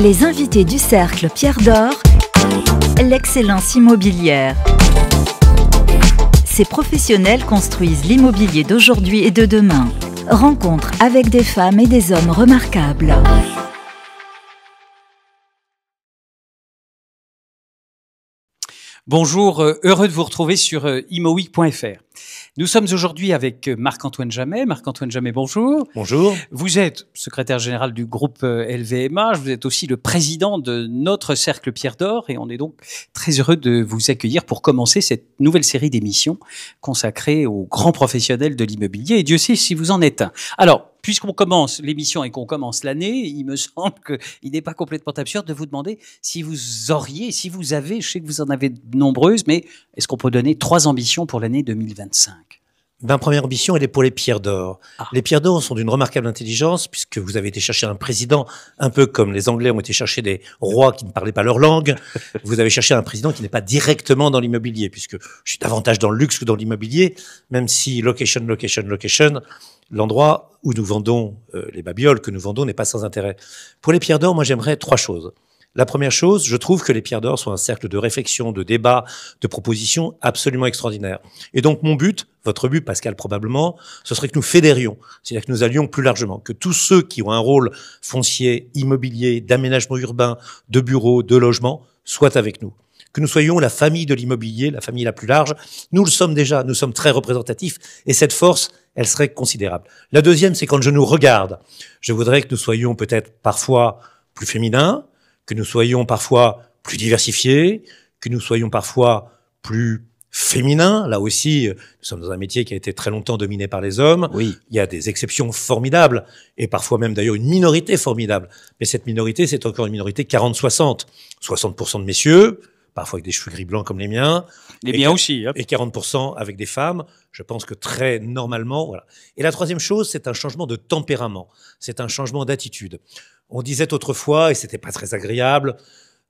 Les invités du Cercle Pierre d'Or, l'excellence immobilière. Ces professionnels construisent l'immobilier d'aujourd'hui et de demain. Rencontre avec des femmes et des hommes remarquables. Bonjour, heureux de vous retrouver sur imoweek.fr. Nous sommes aujourd'hui avec Marc-Antoine Jamet. Marc-Antoine Jamet, bonjour. Bonjour. Vous êtes secrétaire général du groupe LVMH. Vous êtes aussi le président de notre Cercle Pierre d'Or et on est donc très heureux de vous accueillir pour commencer cette nouvelle série d'émissions consacrée aux grands professionnels de l'immobilier. Et Dieu sait si vous en êtes un. Alors, puisqu'on commence l'émission et qu'on commence l'année, il me semble qu'il n'est pas complètement absurde de vous demander si vous auriez, si vous avez, je sais que vous en avez de nombreuses, mais est-ce qu'on peut donner 3 ambitions pour l'année 2025 ? Ma première ambition, elle est pour les pierres d'or. Ah. Les pierres d'or sont d'une remarquable intelligence, puisque vous avez été chercher un président, un peu comme les Anglais ont été chercher des rois qui ne parlaient pas leur langue. Vous avez cherché un président qui n'est pas directement dans l'immobilier, puisque je suis davantage dans le luxe que dans l'immobilier, même si location, l'endroit où nous vendons les babioles que nous vendons n'est pas sans intérêt. Pour les pierres d'or, moi j'aimerais 3 choses. La première chose, je trouve que les pierres d'or sont un cercle de réflexion, de débat, de propositions absolument extraordinaire. Et donc mon but, votre but Pascal probablement, ce serait que nous fédérions, c'est-à-dire que nous allions plus largement, que tous ceux qui ont un rôle foncier, immobilier, d'aménagement urbain, de bureaux, de logements, soient avec nous. Que nous soyons la famille de l'immobilier, la famille la plus large. Nous le sommes déjà, nous sommes très représentatifs et cette force, elle serait considérable. La deuxième, c'est quand je nous regarde. Je voudrais que nous soyons peut-être parfois plus féminins, que nous soyons parfois plus diversifiés, que nous soyons parfois plus féminins. Là aussi, nous sommes dans un métier qui a été très longtemps dominé par les hommes. Oui. Il y a des exceptions formidables, et parfois même d'ailleurs une minorité formidable. Mais cette minorité, c'est encore une minorité 40-60. 60% de messieurs, parfois avec des cheveux gris blancs comme les miens. Les miens aussi. Hein. Et 40% avec des femmes. Je pense que très normalement, voilà. Et la troisième chose, c'est un changement de tempérament. C'est un changement d'attitude. On disait autrefois, et c'était pas très agréable,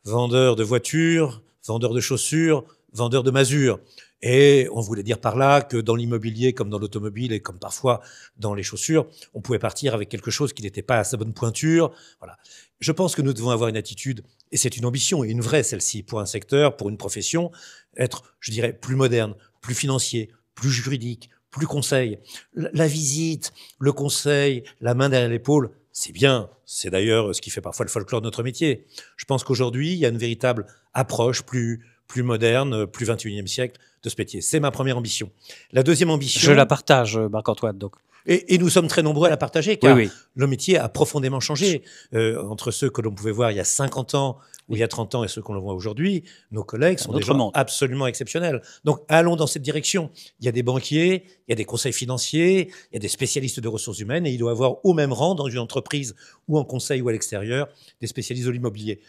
vendeur de voitures, vendeur de chaussures, vendeur de masures. Et on voulait dire par là que dans l'immobilier, comme dans l'automobile et comme parfois dans les chaussures, on pouvait partir avec quelque chose qui n'était pas à sa bonne pointure. Voilà. Je pense que nous devons avoir une attitude, et c'est une ambition, et une vraie celle-ci, pour un secteur, pour une profession, être, je dirais, plus moderne, plus financier, plus juridique, plus conseil. La visite, le conseil, la main derrière l'épaule, c'est bien. C'est d'ailleurs ce qui fait parfois le folklore de notre métier. Je pense qu'aujourd'hui, il y a une véritable approche plus moderne, plus 21e siècle de ce métier. C'est ma première ambition. La deuxième ambition... Je la partage, Marc-Antoine. Donc. Et nous sommes très nombreux à la partager, car oui. le métier a profondément changé. Entre ceux que l'on pouvait voir il y a 50 ans ou il y a 30 ans et ceux qu'on voit aujourd'hui, nos collègues sont des gens absolument exceptionnels. Donc allons dans cette direction. Il y a des banquiers, il y a des conseils financiers, il y a des spécialistes de ressources humaines, et il doit y avoir au même rang, dans une entreprise ou en conseil ou à l'extérieur, des spécialistes de l'immobilier.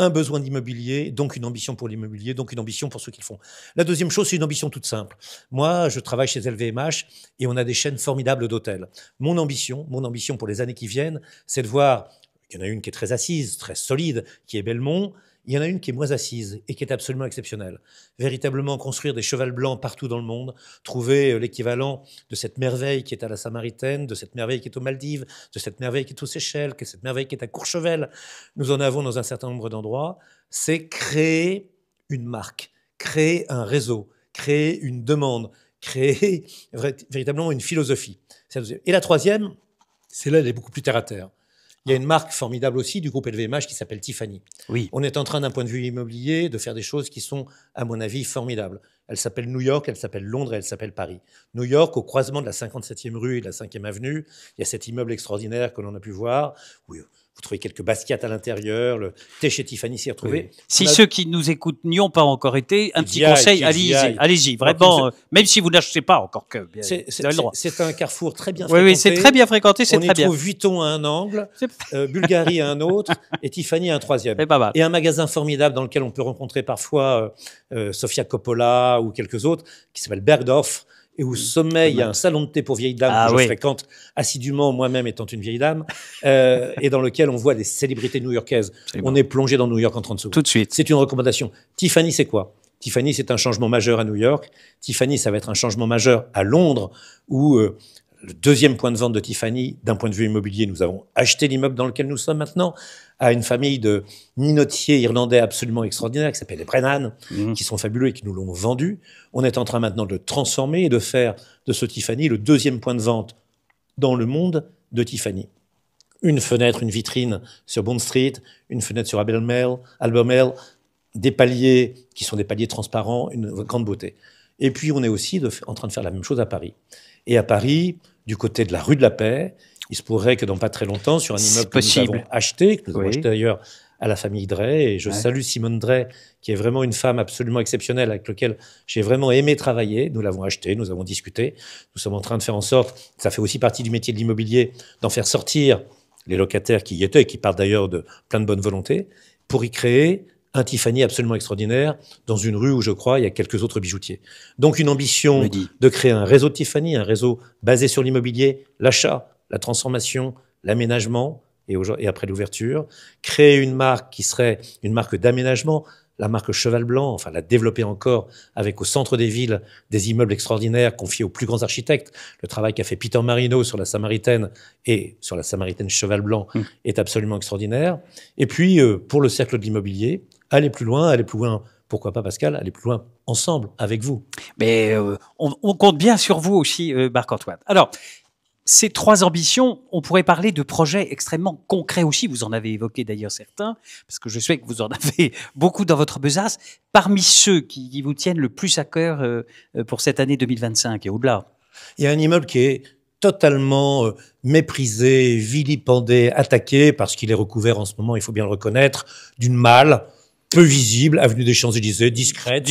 Un besoin d'immobilier, donc une ambition pour l'immobilier, donc une ambition pour ceux qui le font. La deuxième chose, c'est une ambition toute simple. Moi, je travaille chez LVMH et on a des chaînes formidables d'hôtels. Mon ambition pour les années qui viennent, c'est de voir, il y en a une qui est très assise, très solide, qui est Belmont. Il y en a une qui est moins assise et qui est absolument exceptionnelle. Véritablement construire des chevals blancs partout dans le monde, trouver l'équivalent de cette merveille qui est à la Samaritaine, de cette merveille qui est aux Maldives, de cette merveille qui est aux Seychelles, de cette merveille qui est à Courchevel. Nous en avons dans un certain nombre d'endroits. C'est créer une marque, créer un réseau, créer une demande, créer véritablement une philosophie. Et la troisième, celle-là, elle est beaucoup plus terre à terre. Il y a une marque formidable aussi du groupe LVMH qui s'appelle Tiffany. Oui. On est en train, d'un point de vue immobilier, de faire des choses qui sont, à mon avis, formidables. Elle s'appelle New York, elle s'appelle Londres et elle s'appelle Paris. New York, au croisement de la 57e rue et de la 5e avenue, il y a cet immeuble extraordinaire que l'on a pu voir. Oui, vous trouvez quelques Basquiat à l'intérieur, le thé chez Tiffany s'y est retrouvé. Oui. Si ceux qui nous écoutent n'y ont pas encore été, un petit conseil, allez-y, vraiment, même si vous n'achetez pas encore que, bien, vous avez le droit. C'est un carrefour très bien fréquenté. Oui, c'est très bien fréquenté, c'est très bien. On y trouve Vuitton à un angle, Bulgari à un autre, et Tiffany à un troisième. C'est pas mal. Et un magasin formidable dans lequel on peut rencontrer parfois Sofia Coppola ou quelques autres, qui s'appelle Bergdorf, et au sommet, il y a un salon de thé pour vieilles dames que je fréquente assidûment, moi-même étant une vieille dame, et dans lequel on voit des célébrités new-yorkaises. On est plongé dans New York en 30 secondes. Tout de suite. C'est une recommandation. Tiffany, c'est quoi? Tiffany, c'est un changement majeur à New York. Tiffany, ça va être un changement majeur à Londres, où le deuxième point de vente de Tiffany, d'un point de vue immobilier, nous avons acheté l'immeuble dans lequel nous sommes maintenant à une famille de minotiers irlandais absolument extraordinaires qui s'appelle les Brennan, qui sont fabuleux et qui nous l'ont vendu. On est en train maintenant de le transformer et de faire de ce Tiffany le deuxième point de vente dans le monde de Tiffany. Une fenêtre, une vitrine sur Bond Street, une fenêtre sur Albemarle, des paliers qui sont des paliers transparents, une grande beauté. Et puis on est aussi en train de faire la même chose à Paris. Et à Paris, du côté de la rue de la Paix, il se pourrait que dans pas très longtemps, sur un immeuble que nous avons acheté, que nous avons acheté d'ailleurs à la famille Drey, et je salue Simone Drey, qui est vraiment une femme absolument exceptionnelle avec laquelle j'ai vraiment aimé travailler. Nous l'avons acheté, nous avons discuté. Nous sommes en train de faire en sorte, ça fait aussi partie du métier de l'immobilier, d'en faire sortir les locataires qui y étaient, et qui partent d'ailleurs de plein de bonne volonté, pour y créer un Tiffany absolument extraordinaire dans une rue où, je crois, il y a quelques autres bijoutiers. Donc une ambition de créer un réseau de Tiffany, un réseau basé sur l'immobilier, l'achat, la transformation, l'aménagement et après l'ouverture. Créer une marque qui serait une marque d'aménagement, la marque Cheval Blanc, enfin la développer encore avec au centre des villes des immeubles extraordinaires confiés aux plus grands architectes. Le travail qu'a fait Peter Marino sur la Samaritaine et sur la Samaritaine Cheval Blanc est absolument extraordinaire. Et puis, pour le cercle de l'immobilier, aller plus loin, pourquoi pas Pascal, aller plus loin ensemble, avec vous. Mais on compte bien sur vous aussi, Marc-Antoine. Alors, ces trois ambitions, on pourrait parler de projets extrêmement concrets aussi. Vous en avez évoqué d'ailleurs certains, parce que je sais que vous en avez beaucoup dans votre besace. Parmi ceux qui vous tiennent le plus à cœur pour cette année 2025 et au-delà. Il y a un immeuble qui est totalement méprisé, vilipendé, attaqué, parce qu'il est recouvert en ce moment, il faut bien le reconnaître, d'une malle peu visible, avenue des Champs-Élysées, discrète,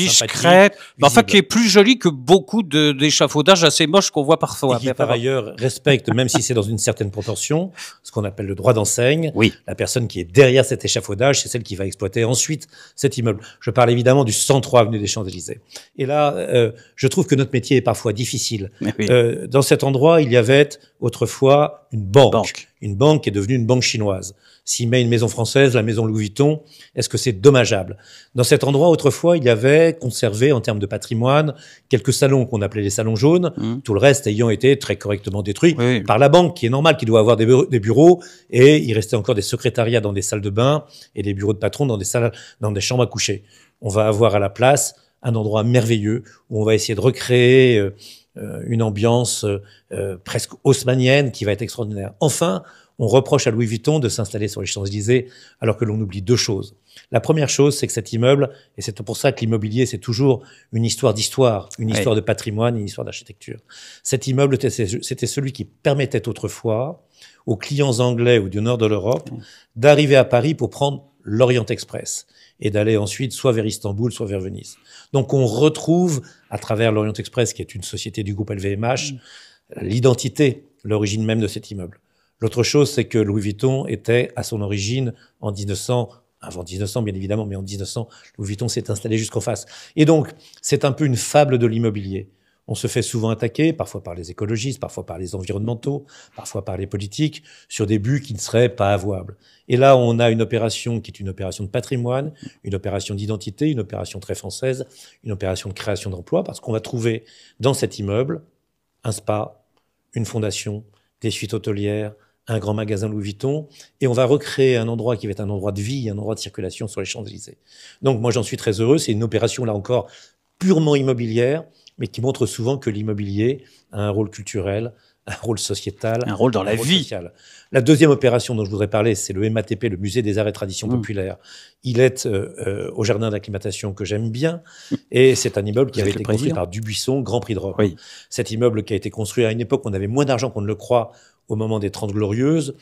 mais enfin qui est plus jolie que beaucoup d'échafaudages assez moches qu'on voit parfois. Et qui par ailleurs respecte, même si c'est dans une certaine proportion, ce qu'on appelle le droit d'enseigne. Oui. La personne qui est derrière cet échafaudage, c'est celle qui va exploiter ensuite cet immeuble. Je parle évidemment du 103 avenue des Champs-Élysées. Et là, je trouve que notre métier est parfois difficile. Oui. Dans cet endroit, il y avait autrefois une banque. Une banque qui est devenue une banque chinoise. S'il met une maison française, la maison Louis Vuitton, est-ce que c'est dommageable? Dans cet endroit, autrefois, il y avait conservé, en termes de patrimoine, quelques salons qu'on appelait les salons jaunes, tout le reste ayant été très correctement détruit par la banque, qui est normal, qui doit avoir des bureaux, et il restait encore des secrétariats dans des salles de bain et des bureaux de patron dans des chambres à coucher. On va avoir à la place un endroit merveilleux où on va essayer de recréer une ambiance presque haussmannienne qui va être extraordinaire. Enfin, on reproche à Louis Vuitton de s'installer sur les Champs-Élysées alors que l'on oublie deux choses. La première chose, c'est que cet immeuble, et c'est pour ça que l'immobilier, c'est toujours une histoire d'histoire, une histoire de patrimoine, une histoire d'architecture. Cet immeuble, c'était celui qui permettait autrefois aux clients anglais ou du nord de l'Europe d'arriver à Paris pour prendre l'Orient Express et d'aller ensuite soit vers Istanbul, soit vers Venise. Donc on retrouve, à travers l'Orient Express, qui est une société du groupe LVMH, l'identité, l'origine même de cet immeuble. L'autre chose, c'est que Louis Vuitton était à son origine en 1900, avant 1900 bien évidemment, mais en 1900, Louis Vuitton s'est installé jusqu'en face. Et donc, c'est un peu une fable de l'immobilier. On se fait souvent attaquer, parfois par les écologistes, parfois par les environnementaux, parfois par les politiques, sur des buts qui ne seraient pas avouables. Et là, on a une opération qui est une opération de patrimoine, une opération d'identité, une opération très française, une opération de création d'emplois, parce qu'on va trouver dans cet immeuble un spa, une fondation, des suites hôtelières, un grand magasin Louis Vuitton, et on va recréer un endroit qui va être un endroit de vie, un endroit de circulation sur les Champs-Élysées. Donc moi, j'en suis très heureux. C'est une opération, là encore, purement immobilière, mais qui montre souvent que l'immobilier a un rôle culturel, un rôle sociétal, un rôle dans la vie. Social. La deuxième opération dont je voudrais parler, c'est le MATP, le Musée des Arts et Traditions Populaires. Il est au jardin d'acclimatation que j'aime bien, et c'est un immeuble qui avait été construit par Dubuisson, Grand Prix de Rome. Oui. Cet immeuble qui a été construit à une époque où on avait moins d'argent qu'on ne le croit au moment des 30 Glorieuses,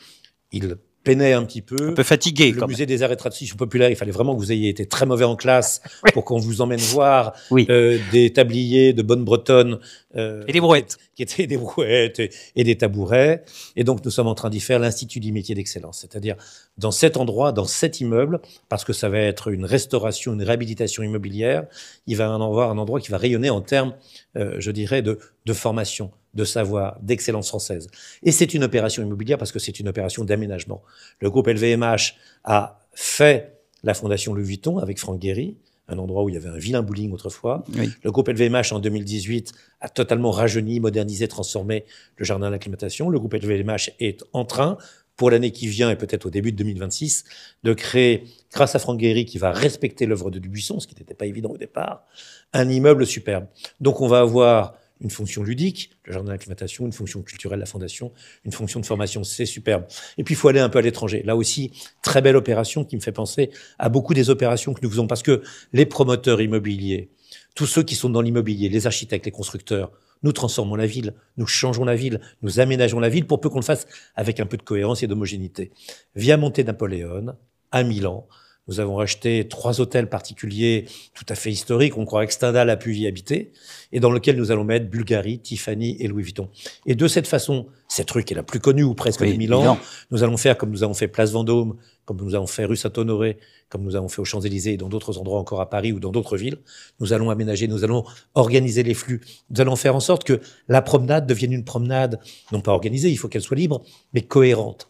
il peinait un petit peu. Un peu fatigué. Le Musée des Arts et Traditions Populaires, il fallait vraiment que vous ayez été très mauvais en classe pour qu'on vous emmène voir des tabliers de bonne bretonne. Et des brouettes. Qui étaient des brouettes et des tabourets. Et donc, nous sommes en train d'y faire l'Institut du métier d'excellence. C'est-à-dire, dans cet endroit, dans cet immeuble, parce que ça va être une restauration, une réhabilitation immobilière, il va y avoir un endroit qui va rayonner en termes, je dirais, de formation, de savoir, d'excellence française. Et c'est une opération immobilière parce que c'est une opération d'aménagement. Le groupe LVMH a fait la fondation Louis Vuitton avec Franck Gehry, un endroit où il y avait un vilain bowling autrefois. Oui. Le groupe LVMH, en 2018, a totalement rajeuni, modernisé, transformé le jardin d'acclimatation. Le groupe LVMH est en train, pour l'année qui vient et peut-être au début de 2026, de créer, grâce à Franck Gehry, qui va respecter l'œuvre de Dubuisson, ce qui n'était pas évident au départ, un immeuble superbe. Donc on va avoir une fonction ludique, le jardin d'acclimatation, une fonction culturelle, la fondation, une fonction de formation, c'est superbe. Et puis il faut aller un peu à l'étranger. Là aussi, très belle opération qui me fait penser à beaucoup des opérations que nous faisons, parce que les promoteurs immobiliers, tous ceux qui sont dans l'immobilier, les architectes, les constructeurs, nous transformons la ville, nous changeons la ville, nous aménageons la ville pour peu qu'on le fasse avec un peu de cohérence et d'homogénéité. Via Monte Napoléon, à Milan, nous avons racheté 3 hôtels particuliers tout à fait historiques. On croirait que Stendhal a pu y habiter, et dans lequel nous allons mettre Bulgari, Tiffany et Louis Vuitton. Et de cette façon, cette rue qui est la plus connue ou presque de Milan, nous allons faire comme nous avons fait Place Vendôme, comme nous avons fait rue Saint-Honoré, comme nous avons fait aux Champs-Élysées et dans d'autres endroits encore à Paris ou dans d'autres villes. Nous allons aménager, nous allons organiser les flux. Nous allons faire en sorte que la promenade devienne une promenade, non pas organisée, il faut qu'elle soit libre, mais cohérente.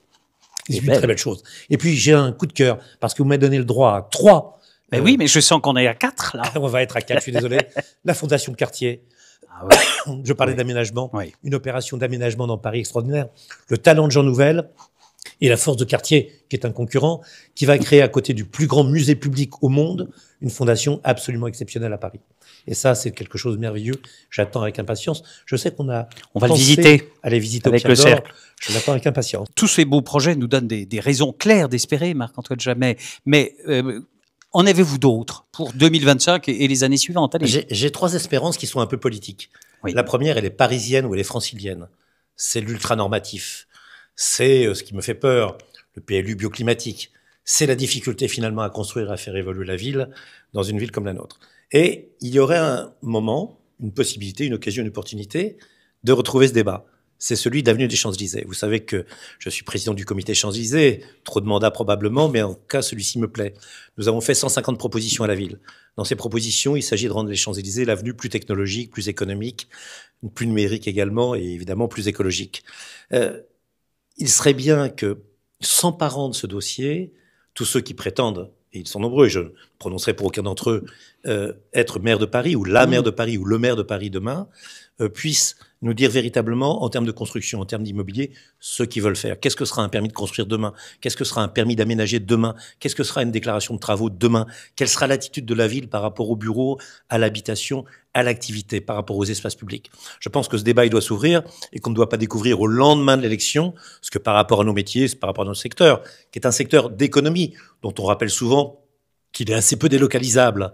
C'est une très belle chose. Et puis, j'ai un coup de cœur, parce que vous m'avez donné le droit à 3. Mais oui, mais je sens qu'on est à 4, là. On va être à 4, je suis désolé. La Fondation Cartier. Ah ouais. Je parlais d'aménagement. Oui. Une opération d'aménagement dans Paris extraordinaire. Le talent de Jean Nouvel et la force de Cartier, qui est un concurrent, qui va créer à côté du plus grand musée public au monde, une fondation absolument exceptionnelle à Paris. Et ça, c'est quelque chose de merveilleux. J'attends avec impatience. Je sais qu'on a on va le visiter. Aller visiter avec au le Pierre d'Or. cercle. Je l'attends avec impatience. Tous ces beaux projets nous donnent des raisons claires d'espérer, Marc-Antoine Jamet. Mais en avez-vous d'autres pour 2025 et les années suivantes? Allez. J'ai 3 espérances qui sont un peu politiques. Oui. La première, elle est parisienne ou elle est francilienne. C'est l'ultra-normatif. C'est ce qui me fait peur, le PLU bioclimatique. C'est la difficulté finalement à construire, à faire évoluer la ville dans une ville comme la nôtre. Et il y aurait un moment, une possibilité, une occasion, une opportunité de retrouver ce débat. C'est celui d'avenue des Champs-Élysées. Vous savez que je suis président du comité Champs-Élysées, trop de mandats probablement, mais en tout cas, celui-ci me plaît. Nous avons fait 150 propositions à la ville. Dans ces propositions, il s'agit de rendre les Champs-Élysées l'avenue plus technologique, plus économique, plus numérique également, et évidemment plus écologique. Il serait bien que, s'emparant de ce dossier, tous ceux qui prétendent, et ils sont nombreux, et je ne prononcerai pour aucun d'entre eux, être maire de Paris, ou la maire de Paris, ou le maire de Paris demain, puissent nous dire véritablement, en termes de construction, en termes d'immobilier, ce qu'ils veulent faire. Qu'est-ce que sera un permis de construire demain? Qu'est-ce que sera un permis d'aménager demain? Qu'est-ce que sera une déclaration de travaux demain? Quelle sera l'attitude de la ville par rapport au bureau, à l'habitation, à l'activité, par rapport aux espaces publics? Je pense que ce débat, il doit s'ouvrir et qu'on ne doit pas découvrir au lendemain de l'élection, parce que par rapport à nos métiers, par rapport à notre secteur, qui est un secteur d'économie, dont on rappelle souvent qu'il est assez peu délocalisable,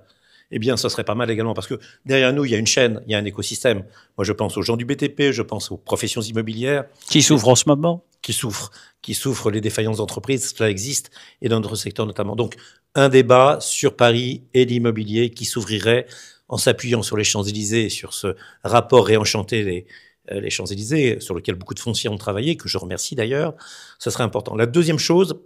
eh bien, ça serait pas mal également, parce que derrière nous, il y a une chaîne, il y a un écosystème. Moi, je pense aux gens du BTP, je pense aux professions immobilières. Qui souffrent en ce moment. Qui souffrent les défaillances d'entreprises, cela existe, et dans notre secteur notamment. Donc, un débat sur Paris et l'immobilier qui s'ouvrirait en s'appuyant sur les Champs-Élysées, sur ce rapport réenchanté les Champs-Élysées, sur lequel beaucoup de fonciers ont travaillé, que je remercie d'ailleurs, ce serait important. La deuxième chose,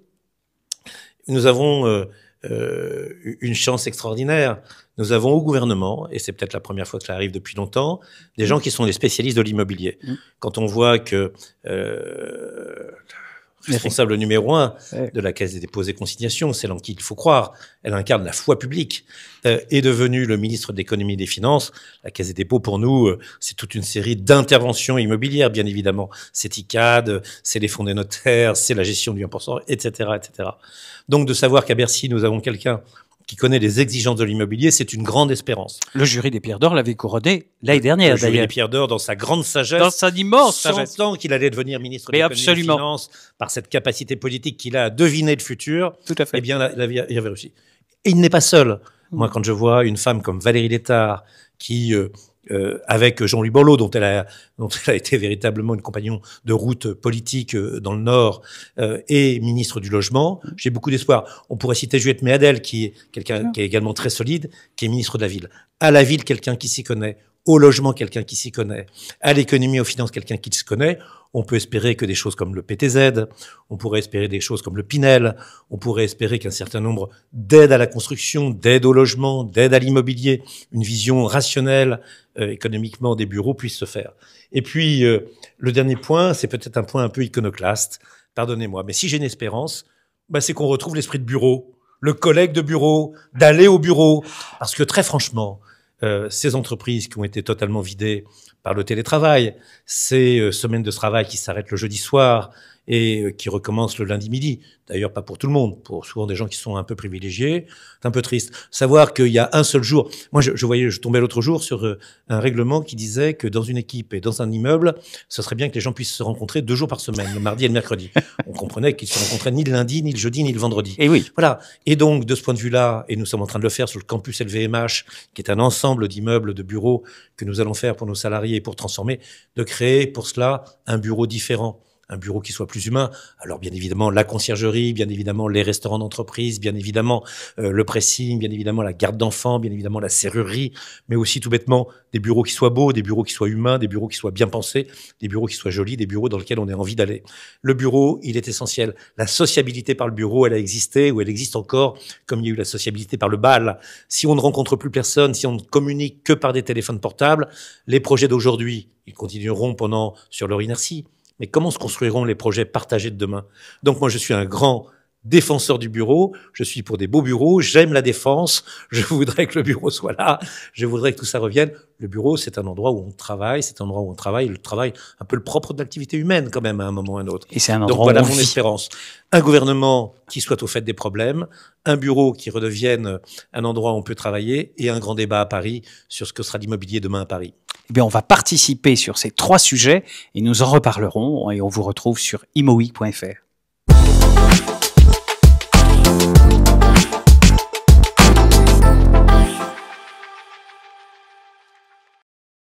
nous avons une chance extraordinaire. Nous avons au gouvernement, et c'est peut-être la première fois que cela arrive depuis longtemps, des gens qui sont des spécialistes de l'immobilier. Quand on voit que responsable numéro 1 de la Caisse des dépôts et consignations, c'est en qui il faut croire, elle incarne la foi publique, est devenu le ministre de l'économie et des finances. La Caisse des dépôts, pour nous, c'est toute une série d'interventions immobilières, bien évidemment. C'est ICAD, c'est les fonds des notaires, c'est la gestion du 1%, etc., etc. Donc, de savoir qu'à Bercy, nous avons quelqu'un qui connaît les exigences de l'immobilier, c'est une grande espérance. Le jury des Pierres d'Or l'avait couronné l'année dernière, d'ailleurs. Le jury des Pierres d'Or, dans sa grande sagesse, dans sa immense sagesse, sentant qu'il allait devenir ministre de l'économie et des finances, par cette capacité politique qu'il a à deviner le futur, tout à fait. Eh bien, il avait réussi. Et il n'est pas seul. Moi, quand je vois une femme comme Valérie Létard, qui avec Jean-Louis Borloo, dont elle a été véritablement une compagnon de route politique dans le Nord, et ministre du Logement, j'ai beaucoup d'espoir. On pourrait citer Juliette Méadel, qui est quelqu'un qui est également très solide, qui est ministre de la Ville. À la Ville, quelqu'un qui s'y connaît. Au logement, quelqu'un qui s'y connaît. À l'économie, aux finances, quelqu'un qui s'y connaît. On peut espérer que des choses comme le PTZ, on pourrait espérer des choses comme le Pinel, on pourrait espérer qu'un certain nombre d'aides à la construction, d'aides au logement, d'aides à l'immobilier, une vision rationnelle économiquement des bureaux puisse se faire. Et puis, le dernier point, c'est peut-être un point un peu iconoclaste, pardonnez-moi, mais si j'ai une espérance, c'est qu'on retrouve l'esprit de bureau. le collègue de bureau, d'aller au bureau. Parce que très franchement, ces entreprises qui ont été totalement vidées par le télétravail, ces semaines de travail qui s'arrêtent le jeudi soir et qui recommencent le lundi midi. D'ailleurs, pas pour tout le monde, pour souvent des gens qui sont un peu privilégiés. C'est un peu triste. Savoir qu'il y a un seul jour. Moi, je tombais l'autre jour sur un règlement qui disait que dans une équipe et dans un immeuble, ce serait bien que les gens puissent se rencontrer 2 jours par semaine, le mardi et le mercredi. On comprenait qu'ils se rencontraient ni le lundi, ni le jeudi, ni le vendredi. Et oui. Voilà. Et donc, de ce point de vue-là, et nous sommes en train de le faire sur le campus LVMH, qui est un ensemble d'immeubles, de bureaux que nous allons faire pour nos salariés et pour transformer, de créer pour cela un bureau différent. Un bureau qui soit plus humain. Alors bien évidemment la conciergerie, bien évidemment les restaurants d'entreprise, bien évidemment le pressing, bien évidemment la garde d'enfants, bien évidemment la serrurerie, mais aussi tout bêtement des bureaux qui soient beaux, des bureaux qui soient humains, des bureaux qui soient bien pensés, des bureaux qui soient jolis, des bureaux dans lesquels on ait envie d'aller. Le bureau, il est essentiel. La sociabilité par le bureau, elle a existé ou elle existe encore, comme il y a eu la sociabilité par le bal. Si on ne rencontre plus personne, si on ne communique que par des téléphones portables, les projets d'aujourd'hui, ils continueront sur leur inertie. Mais comment se construiront les projets partagés de demain? Donc moi, je suis un grand défenseur du bureau, je suis pour des beaux bureaux, j'aime la défense, je voudrais que le bureau soit là, je voudrais que tout ça revienne. Le bureau, c'est un endroit où on travaille, le travail, un peu le propre de l'activité humaine quand même à un moment ou à un autre. Et c'est un endroit Donc voilà où on mon vit. espérance. Un gouvernement qui soit au fait des problèmes, un bureau qui redevienne un endroit où on peut travailler et un grand débat à Paris sur ce que sera l'immobilier demain à Paris. Eh bien, on va participer sur ces 3 sujets et nous en reparlerons et on vous retrouve sur imoweek.fr.